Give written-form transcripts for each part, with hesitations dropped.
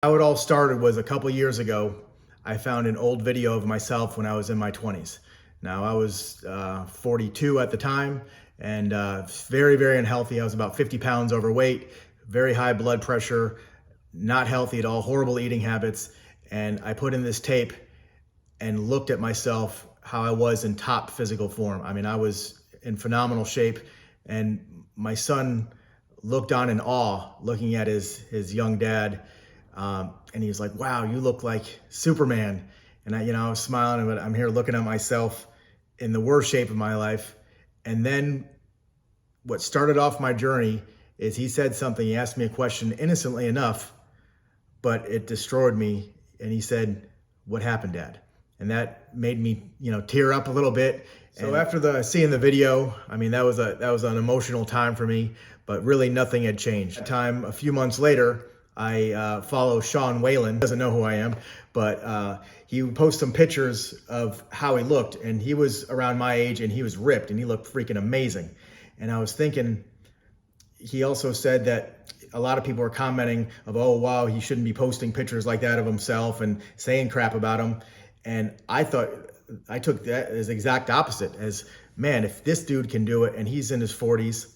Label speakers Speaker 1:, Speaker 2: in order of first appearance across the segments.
Speaker 1: How it all started was a couple years ago. I found an old video of myself when I was in my 20s. Now I was 42 at the time and very, very unhealthy. I was about 50 pounds overweight, very high blood pressure, not healthy at all, horrible eating habits. And I put in this tape and looked at myself, how I was in top physical form. I mean, I was in phenomenal shape, and my son looked on in awe, looking at his young dad. And he was like, wow, you look like Superman. And I was smiling, but I'm here looking at myself in the worst shape of my life. And then what started off my journey is he said something, he asked me a question innocently enough, but it destroyed me. And he said, what happened, Dad? And that made me, tear up a little bit. So after seeing the video, I mean, that was an emotional time for me, but really nothing had changed. That time, a few months later, I follow Sean Whalen, doesn't know who I am, but he would post some pictures of how he looked, and he was around my age and he was ripped and he looked freaking amazing. And I was thinking, he also said that a lot of people are commenting of, oh, wow, he shouldn't be posting pictures like that of himself and saying crap about him. And I took that as exact opposite, as, man, if this dude can do it and he's in his 40s,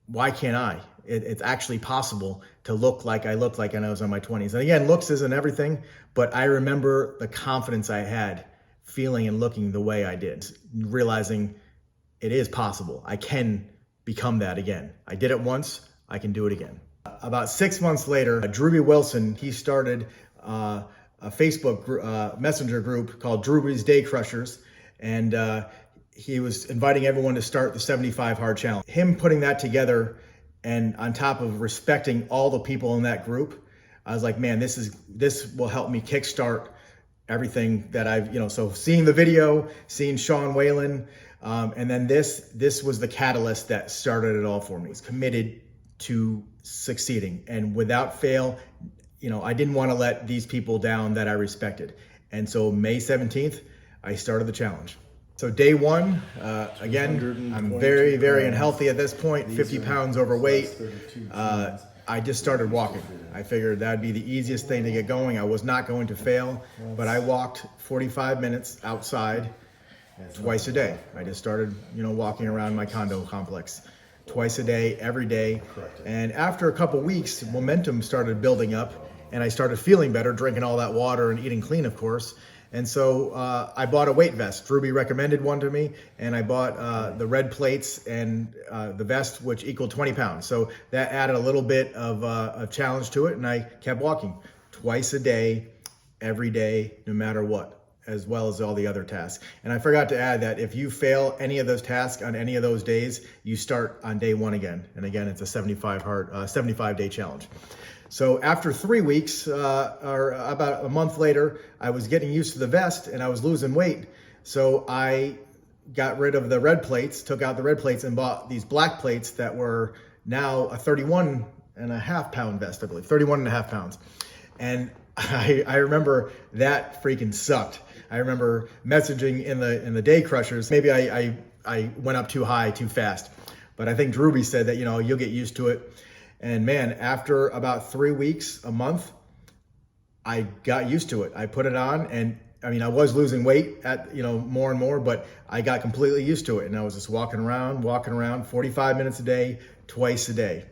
Speaker 1: why can't I? It's actually possible to look like I looked like when I was in my 20s. And again, looks isn't everything, but I remember the confidence I had feeling and looking the way I did, realizing it is possible. I can become that again. I did it once, I can do it again. About 6 months later, Drewby Wilson, he started a Facebook messenger group called Drewby's Day Crushers. And he was inviting everyone to start the 75 Hard Challenge. Him putting that together, and on top of respecting all the people in that group, I was like, man, this will help me kickstart everything that I've, so seeing the video, seeing Sean Whalen, and then this was the catalyst that started it all for me. I was committed to succeeding, and without fail, I didn't want to let these people down that I respected. And so May 17th, I started the challenge. So day one, again, I'm very, very unhealthy at this point, 50 pounds overweight. I just started walking. I figured that'd be the easiest thing to get going. I was not going to fail, but I walked 45 minutes outside twice a day. I just started, walking around my condo complex twice a day, every day. And after a couple weeks, momentum started building up, and I started feeling better, drinking all that water and eating clean, of course. And so I bought a weight vest. Drewby recommended one to me, and I bought the red plates and the vest, which equaled 20 pounds. So that added a little bit of a challenge to it, and I kept walking twice a day, every day, no matter what, as well as all the other tasks. And I forgot to add that if you fail any of those tasks on any of those days, you start on day one again. And again, it's a 75-day challenge. So after 3 weeks, or about a month later, I was getting used to the vest and I was losing weight. So I got rid of the red plates, took out the red plates, and bought these black plates that were now a 31.5 pound vest, I believe, 31.5 pounds. And I remember that freaking sucked. I remember messaging in the Day Crushers, maybe I went up too high, too fast. But I think Drewby said that, you'll get used to it. And man, after about 3 weeks, a month, I got used to it. I put it on, and I mean, I was losing weight at, more and more, but I got completely used to it. And I was just walking around 45 minutes a day, twice a day.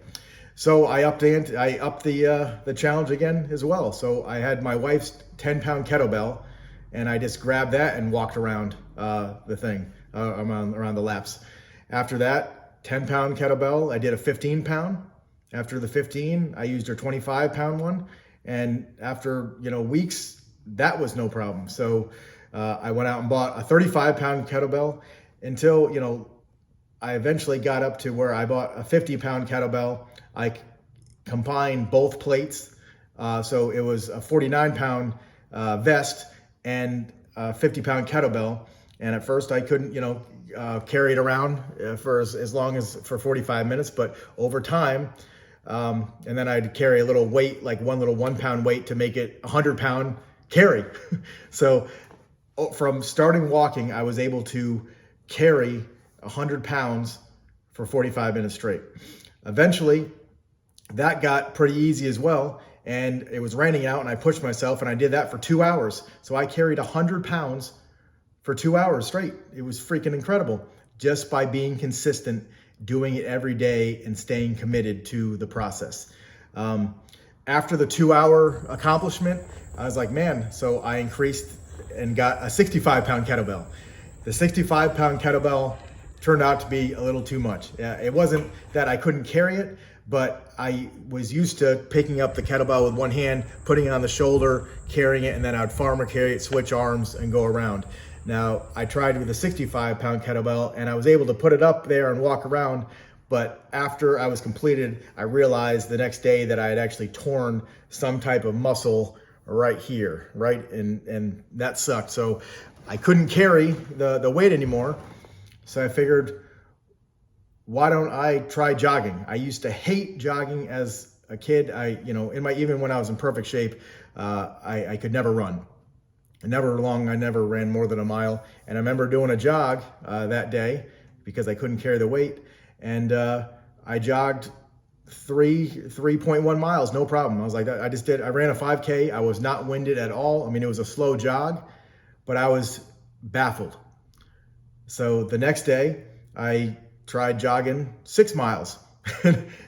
Speaker 1: So I upped the challenge again as well. So I had my wife's 10-pound kettlebell, and I just grabbed that and walked around the thing, around the laps. After that, 10-pound kettlebell, I did a 15-pound. After the 15, I used her 25-pound one. And after, weeks, that was no problem. So I went out and bought a 35-pound kettlebell until, I eventually got up to where I bought a 50-pound kettlebell. I combined both plates. So it was a 49-pound vest and a 50-pound kettlebell. And at first I couldn't, carry it around for as long as for 45 minutes, but over time, and then I'd carry a little weight, like one little 1 pound weight to make it a 100-pound carry. So from starting walking, I was able to carry 100 pounds for 45 minutes straight. Eventually, that got pretty easy as well. and it was raining out, and I pushed myself, and I did that for 2 hours. So I carried 100 pounds for 2 hours straight. It was freaking incredible, just by being consistent, doing it every day, and staying committed to the process. After the 2-hour accomplishment, I was like, man, so I increased and got a 65-pound kettlebell. The 65-pound kettlebell turned out to be a little too much. It wasn't that I couldn't carry it, but I was used to picking up the kettlebell with one hand, putting it on the shoulder, carrying it, and then I'd farmer carry it, switch arms, and go around. Now, I tried with a 65-pound kettlebell, and I was able to put it up there and walk around, but after I was completed, I realized the next day that I had actually torn some type of muscle right here, right? And that sucked. So I couldn't carry the weight anymore. So I figured, why don't I try jogging? I used to hate jogging as a kid. Even when I was in perfect shape, I could never run. I never ran more than a mile. And I remember doing a jog that day because I couldn't carry the weight. And I jogged 3.1 miles, no problem. I was like, I ran a 5K. I was not winded at all. I mean, it was a slow jog, but I was baffled. So the next day I tried jogging 6 miles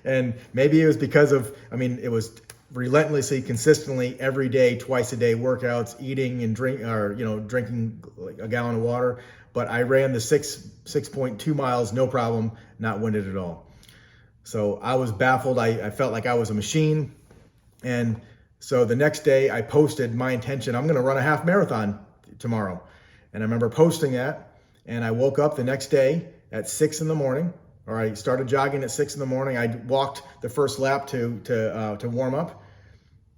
Speaker 1: and maybe it was because of, it was relentlessly, consistently, every day, twice a day workouts, eating and drinking like a gallon of water. But I ran the 6.2 miles, no problem, not winded at all. So I was baffled. I felt like I was a machine. And so the next day I posted my intention, I'm gonna run a half marathon tomorrow. And I remember posting that, and I woke up the next day at 6 in the morning, or I started jogging at 6 in the morning. I walked the first lap to warm up.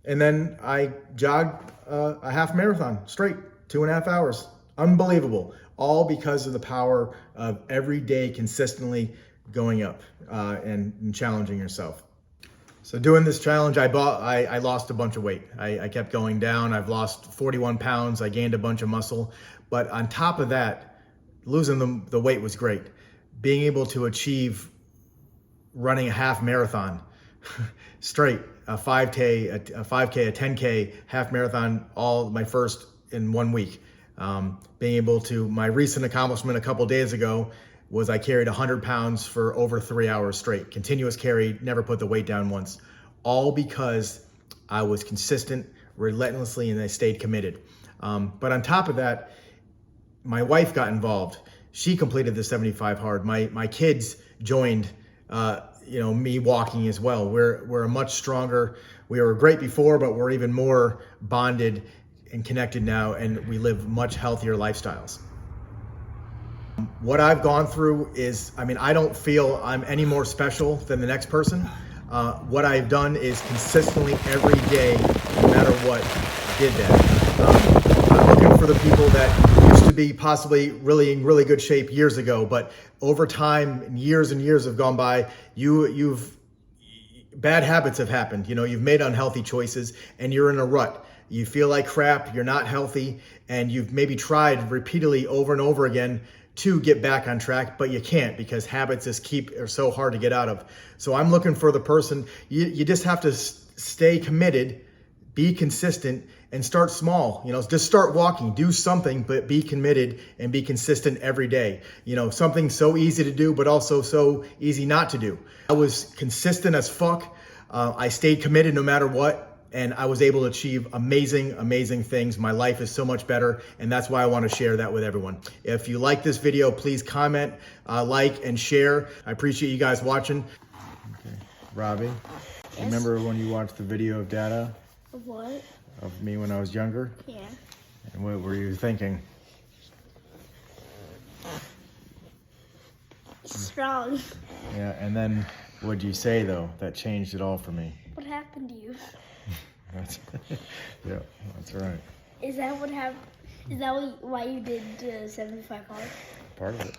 Speaker 1: And then I jogged a half marathon straight, 2.5 hours. Unbelievable. All because of the power of every day consistently going up and challenging yourself. So doing this challenge, I lost a bunch of weight. I kept going down. I've lost 41 pounds. I gained a bunch of muscle. But on top of that, losing the weight was great. Being able to achieve running a half marathon straight, a 5K, a 10K, half marathon, all my first in 1 week. Being able to, my recent accomplishment a couple days ago was I carried 100 pounds for over 3 hours straight. Continuous carry, never put the weight down once. All because I was consistent, relentlessly, and I stayed committed. But on top of that, my wife got involved. She completed the 75 hard. My kids joined me walking as well. We're a much stronger, we were great before, but we're even more bonded and connected now, and we live much healthier lifestyles. What I've gone through is, I don't feel I'm any more special than the next person. What I've done is consistently every day, no matter what, did that. I'm looking for the people that used to be possibly really in really good shape years ago, but over time, years and years have gone by, bad habits have happened. You've made unhealthy choices and you're in a rut. You feel like crap, you're not healthy, and you've maybe tried repeatedly over and over again to get back on track, but you can't because habits are so hard to get out of. So I'm looking for the person, you just have to stay committed, be consistent, and start small. Just start walking, do something, but be committed and be consistent every day. Something so easy to do, but also so easy not to do. I was consistent as fuck. I stayed committed no matter what. And I was able to achieve amazing, amazing things. My life is so much better, and that's why I want to share that with everyone. If you like this video, please comment, like, and share. I appreciate you guys watching. Okay, Robbie, yes. Remember when you watched the video of Dada?
Speaker 2: Of what?
Speaker 1: Of me when I was younger?
Speaker 2: Yeah.
Speaker 1: And what were you thinking?
Speaker 2: Strong.
Speaker 1: Yeah, and then what'd you say, though? That changed it all for me.
Speaker 2: What happened to you?
Speaker 1: Yeah, that's right.
Speaker 2: Is that what happened? Is that why you did 75 hard?
Speaker 1: Part of it.